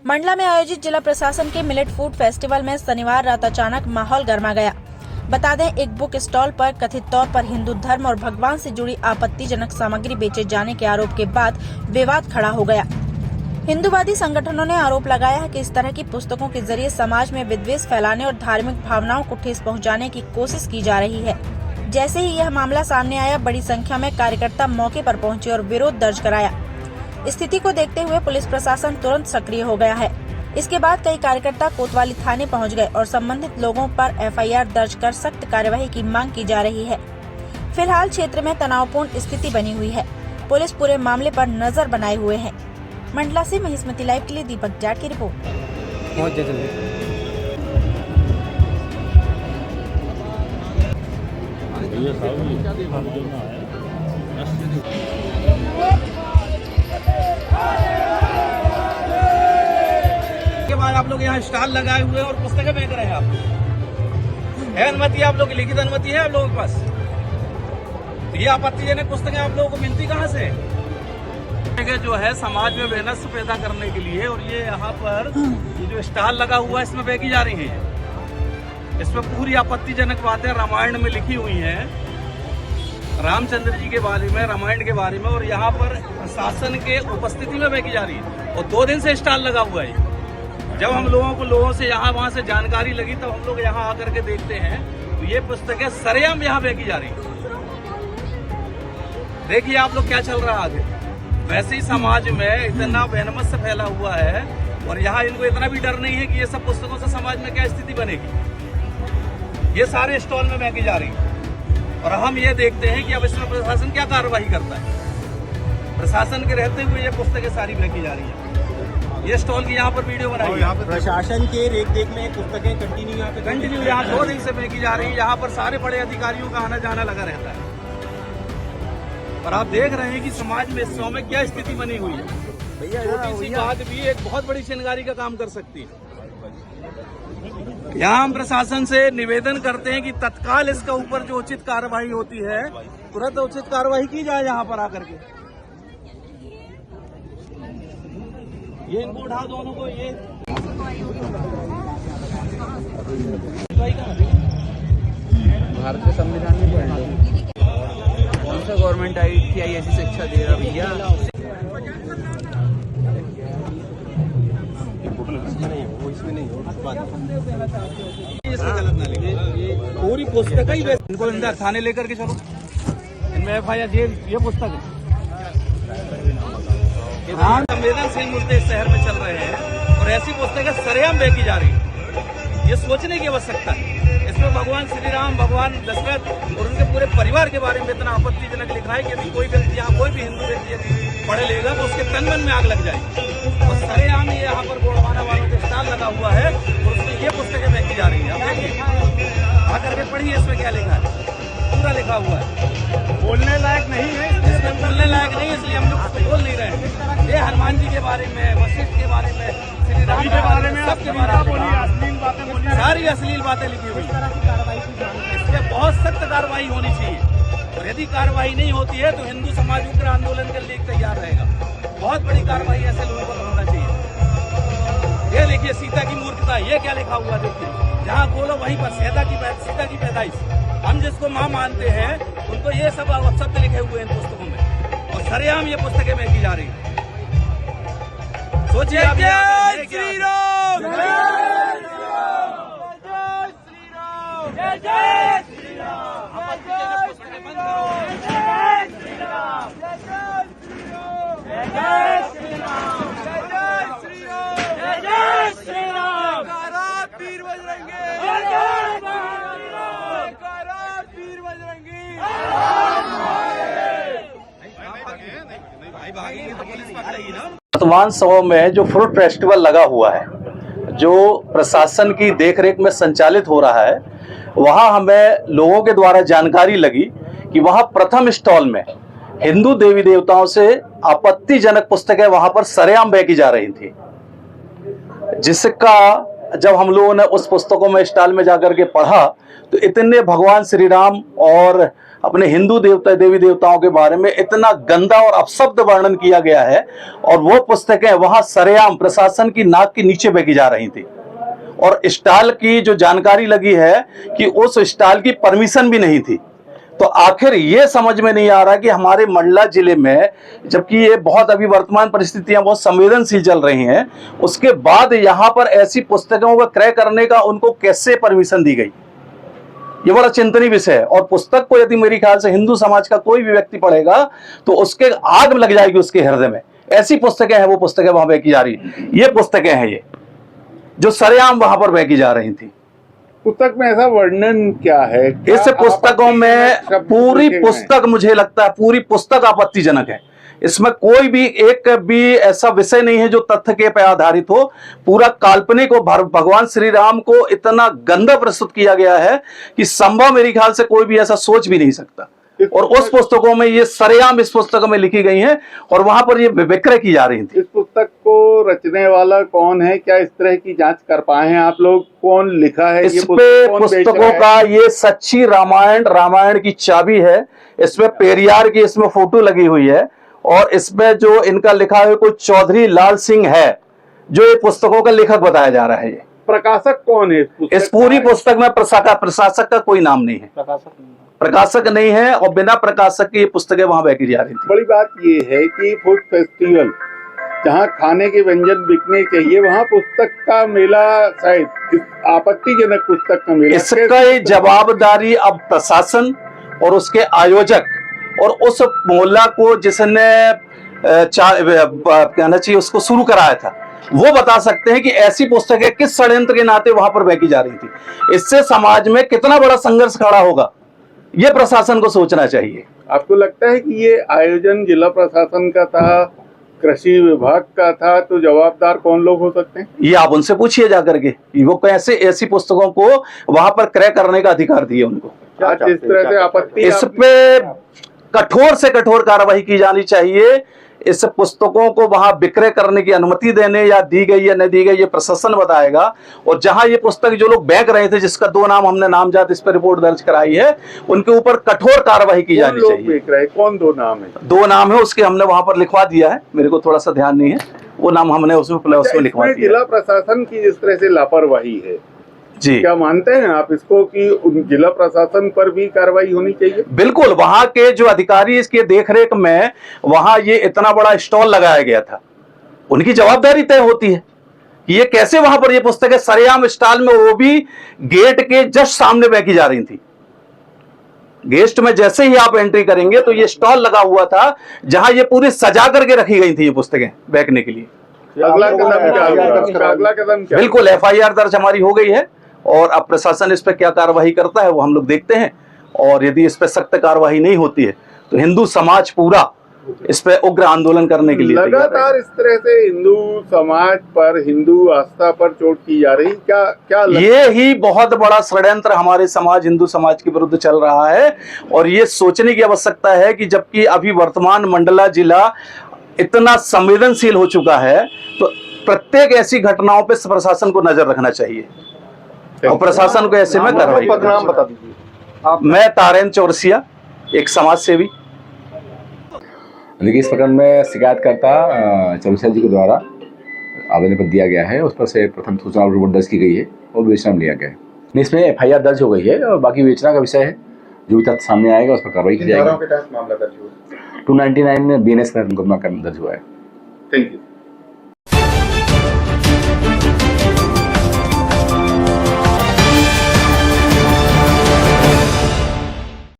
मंडला में आयोजित जिला प्रशासन के मिलेट फूड फेस्टिवल में शनिवार रात अचानक माहौल गर्मा गया। बता दें, एक बुक स्टॉल पर कथित तौर पर हिंदू धर्म और भगवान से जुड़ी आपत्तिजनक सामग्री बेचे जाने के आरोप के बाद विवाद खड़ा हो गया। हिंदूवादी संगठनों ने आरोप लगाया है कि इस तरह की पुस्तकों के जरिए समाज में विद्वेष फैलाने और धार्मिक भावनाओं को ठेस पहुंचाने की कोशिश की जा रही है। जैसे ही यह मामला सामने आया, बड़ी संख्या में कार्यकर्ता मौके पर पहुंचे और विरोध दर्ज कराया। स्थिति को देखते हुए पुलिस प्रशासन तुरंत सक्रिय हो गया है। इसके बाद कई कार्यकर्ता कोतवाली थाने पहुंच गए और संबंधित लोगों पर एफआईआर दर्ज कर सख्त कार्यवाही की मांग की जा रही है। फिलहाल क्षेत्र में तनावपूर्ण स्थिति बनी हुई है। पुलिस पूरे मामले पर नजर बनाए हुए है। मंडला से महिस्मती लाइव के लिए दीपक जाट की रिपोर्ट। के बाद आप लोग यहाँ स्टॉल लगाए हुए हैं और पुस्तकें बेच रहे हैं। आप है अनुमति, आप लोग की लिखित अनुमति है आप लोगों के पास? तो ये आपत्तिजनक पुस्तकें आप लोगों को मिलती कहाँ से? जो है समाज में अवेयरनेस पैदा करने के लिए, और ये यहाँ पर ये जो स्टॉल लगा हुआ है इसमें बेची जा रही है। इसमें पूरी आपत्तिजनक बातें रामायण में लिखी हुई हैं, रामचंद्र जी के बारे में, रामायण के बारे में, और यहाँ पर प्रशासन के उपस्थिति में बेची जा रही है। और 2 दिन से स्टॉल लगा हुआ है। जब हम लोगों से यहाँ वहाँ से जानकारी लगी तब हम लोग यहाँ आकर के देखते हैं तो ये पुस्तकें सरेआम यहाँ बेची जा रही है। देखिए आप लोग क्या चल रहा है आगे। वैसे ही समाज में इतना वहमत फैला हुआ है और यहाँ इनको इतना भी डर नहीं है कि ये सब पुस्तकों से समाज में क्या स्थिति बनेगी। ये सारे स्टॉल में बेची जा रही है और हम ये देखते हैं कि अब इसमें प्रशासन क्या कार्रवाई करता है। प्रशासन के रहते हुए ये पुस्तकें सारी बेची जा रही है। ये स्टॉल की यहाँ पर वीडियो बनाई है। प्रशासन के रेख में पुस्तकें कंटिन्यू यहाँ 2 दिन से बेची जा रही है। यहाँ पर सारे बड़े अधिकारियों का आना जाना लगा रहता है और आप देख रहे हैं कि समाज में इस समय क्या स्थिति बनी हुई है। छोटी सी बात भी एक बहुत बड़ी चिंगारी का काम कर सकती है। यहाँ हम प्रशासन से निवेदन करते हैं कि तत्काल इसका ऊपर जो उचित कार्रवाई होती है तुरंत उचित कार्रवाई की जाए। यहाँ पर आकर के ये इनको उठा दोनों को। ये भारत के संविधान में कौन सा गवर्नमेंट आई थी ऐसी शिक्षा दे रहा भैया? इसमें गलत ना लिखे। पूरी पुस्तक ही इनको अंदर थाने लेकर के चलो। इनमें एफआईआर ये पुस्तक है। संवेदनशील मुद्दे इस शहर में चल रहे हैं और ऐसी पुस्तकें सरेआम बेची जा रही है। ये सोचने की आवश्यकता है। इसमें भगवान श्री राम, भगवान दशरथ और उनके पूरे परिवार के बारे में इतना आपत्तिजनक लिखा है कि यदि कोई व्यक्ति यहाँ कोई भी हिंदू व्यक्ति यदि पढ़े लेगा तो उसके तन मन में आग लग जाएगी। और सरेआम ये यहाँ पर गोड़वाना वालों के स्टॉल लगा हुआ है और उसमें ये पुस्तकें बेची जा रही है। आकर के पढ़िए इसमें क्या लिखा है। पूरा लिखा हुआ है। बोलने लायक नहीं है, इसमें बोलने लायक नहीं, इसलिए हम लोग बोल नहीं रहे हैं। ये हनुमान जी के बारे में, वशिष्ठ के बारे में, श्री राम के बारे में, सबके बारे में सारी अश्लील बातें लिखी हुई। इस पर बहुत सख्त कार्रवाई होनी चाहिए और यदि कार्रवाई नहीं होती है तो हिंदू समाज उग्र आंदोलन के लिए तैयार रहेगा। बहुत बड़ी कार्रवाई ऐसे लोगों पर होना चाहिए। ये देखिए सीता की मूर्खता, ये क्या लिखा हुआ देखिए। जहाँ बोलो वहीं पर सीता की पैदाइश। हम जिसको माँ मानते हैं उनको ये सब शब्द लिखे हुए हैं इन पुस्तकों में और सरेआम ये पुस्तकें बेची जा रही है। सोचिए आप जय श्री राम, जय श्री राम, जय श्री राम, जय श्री राम, जय श्री राम, जय श्री राम, जय श्री राम, जय श्री राम, जय श्री राम। वीर बजरंगी, वीर बजरंगी। वर्तमान समय में जो फ्रूट फेस्टिवल लगा हुआ है, जो प्रशासन की देखरेख में संचालित हो रहा है, वहां हमें लोगों के द्वारा जानकारी लगी कि वहां प्रथम स्टॉल में हिंदू देवी देवताओं से आपत्तिजनक पुस्तकें वहां पर सरेआम बेची जा रही थी। जिसका जब हम लोगों ने उस पुस्तकों में स्टॉल में जाकर के पढ़ा तो इतने भगवान श्री राम और अपने हिंदू देवता देवी देवताओं के बारे में इतना गंदा और अपशब्द वर्णन किया गया है, और वो पुस्तकें वहां सरेआम प्रशासन की नाक के नीचे बेची जा रही थी। और स्टॉल की जो जानकारी लगी है कि उस स्टॉल की परमिशन भी नहीं थी। तो आखिर ये समझ में नहीं आ रहा कि हमारे मंडला जिले में, जबकि ये बहुत अभी वर्तमान परिस्थितियां बहुत संवेदनशील चल रही हैं, उसके बाद यहाँ पर ऐसी पुस्तकों का क्रय करने का उनको कैसे परमिशन दी गई, ये बड़ा चिंतनीय विषय है। और पुस्तक को यदि मेरे ख्याल से हिंदू समाज का कोई भी व्यक्ति पढ़ेगा तो उसके आग लग जाएगी उसके हृदय में। ऐसी पुस्तकें हैं, वो पुस्तकें वहां बेची जा रही, ये पुस्तकें हैं ये जो सरेआम वहां पर बेची जा रही थी। पुस्तक में ऐसा वर्णन क्या है? इस पुस्तकों में पूरी पुस्तक, मुझे लगता है पूरी पुस्तक आपत्तिजनक है। इसमें कोई भी एक भी ऐसा विषय नहीं है जो तथ्य के पे आधारित हो। पूरा काल्पनिक हो। भगवान श्री राम को इतना गंदा प्रस्तुत किया गया है कि संभव मेरे ख्याल से कोई भी ऐसा सोच भी नहीं सकता। और उस पुस्तकों में ये सरेआम इस पुस्तकों में लिखी गई हैं और वहां पर ये विक्रय की जा रही थी। इस पुस्तक को रचने वाला कौन है? क्या इस तरह की जांच कर पाए हैं आप लोग? कौन लिखा है? इस पे पुस्तकों का ये सच्ची रामायण की चाबी है। इसमें पेरियार की इसमें फोटो लगी हुई है, और इसमें जो इनका लिखा है कोई चौधरी लाल सिंह है, जो ये पुस्तकों का लेखक बताया जा रहा है। ये प्रकाशक कौन है इस पूरी पुस्तक में? प्रशासक का कोई नाम नहीं है, प्रकाशक नहीं है, और बिना प्रकाशक की ये पुस्तकें वहां बेची जा रही थी। बड़ी बात ये है कि फूड फेस्टिवल जहाँ खाने के व्यंजन बिकने चाहिए, वहाँ पुस्तक का मेला, शायद आपत्तिजनक पुस्तक का मेला। इसका ये जवाबदारी अब प्रशासन और उसके आयोजक और उस मोहल्ला को जिसने कहना चाहिए उसको शुरू कराया था, वो बता सकते हैं कि ऐसी पुस्तकें किस षड्यंत्र के नाते वहां पर बेची जा रही थी। इससे समाज में कितना बड़ा संघर्ष खड़ा होगा, ये प्रशासन को सोचना चाहिए। आपको लगता है कि ये आयोजन जिला प्रशासन का था, कृषि विभाग का था, तो जवाबदार कौन लोग हो सकते हैं? ये आप उनसे पूछिए जाकर के, वो कैसे ऐसी पुस्तकों को वहां पर क्रय करने का अधिकार दिए उनको। जिस तरह से आपत्ति, इस पे कठोर से कठोर कार्रवाई की जानी चाहिए। इस पुस्तकों को वहां विक्रय करने की अनुमति देने या दी गई या नहीं दी गई, ये प्रशासन बताएगा। और जहां ये पुस्तक जो लोग बेच रहे थे, जिसका 2 नाम हमने नामजद इस पर रिपोर्ट दर्ज कराई है, उनके ऊपर कठोर कार्रवाई की जानी चाहिए। बेच रहे, कौन 2 नाम है? 2 नाम है, उसके हमने वहां पर लिखवा दिया है, मेरे को थोड़ा सा ध्यान नहीं है वो नाम हमने उसमें लिखवा दिया। जिला प्रशासन की जिस तरह से लापरवाही है जी, क्या मानते हैं आप इसको कि जिला प्रशासन पर भी कार्रवाई होनी चाहिए? बिल्कुल। वहां के जो अधिकारी इसके देखरेख में वहां ये इतना बड़ा स्टॉल लगाया गया था, उनकी जवाबदारी तय होती है कि ये कैसे वहां पर ये पुस्तकें सरेआम स्टॉल में, वो भी गेट के जस्ट सामने बेची जा रही थी। गेस्ट में जैसे ही आप एंट्री करेंगे तो ये स्टॉल लगा हुआ था, जहां ये पूरी सजा करके रखी गई थी ये पुस्तकें बेचने के लिए। अगला कदम क्या? बिल्कुल, FIR दर्ज हमारी हो गई है, और अब प्रशासन इस पर क्या कार्रवाई करता है वो हम लोग देखते हैं। और यदि इस पर सख्त कार्रवाई नहीं होती है तो हिंदू समाज पूरा इस पे उग्र आंदोलन करने के लिए लगातार इस तरह से हिंदू समाज पर, हिंदू आस्था पर चोट की जा रही। क्या ये ही बहुत बड़ा षड्यंत्र हमारे समाज, हिंदू समाज के विरुद्ध चल रहा है। और ये सोचने की आवश्यकता है कि जबकि अभी वर्तमान मंडला जिला इतना संवेदनशील हो चुका है, तो प्रत्येक ऐसी घटनाओं पे प्रशासन को नजर रखना चाहिए और प्रशासन को ऐसे में कार्रवाई करना। बता दीजिए। मैं तारेन चौरसिया, एक समाज सेवी। देखिए, इस प्रकरण में शिकायतकर्ता चौरसिया जी के द्वारा आवेदन पत्र दिया गया है, उस पर से प्रथम सूचना रिपोर्ट दर्ज की गई है और विवेचना लिया गया है। इसमें FIR दर्ज हो गई है और बाकी विवेचना का विषय है, जो भी तथ्य सामने आएगा उस पर कार्रवाई की जाएगी। 299 BNS में मुकदमा दर्ज हुआ है। Thank you.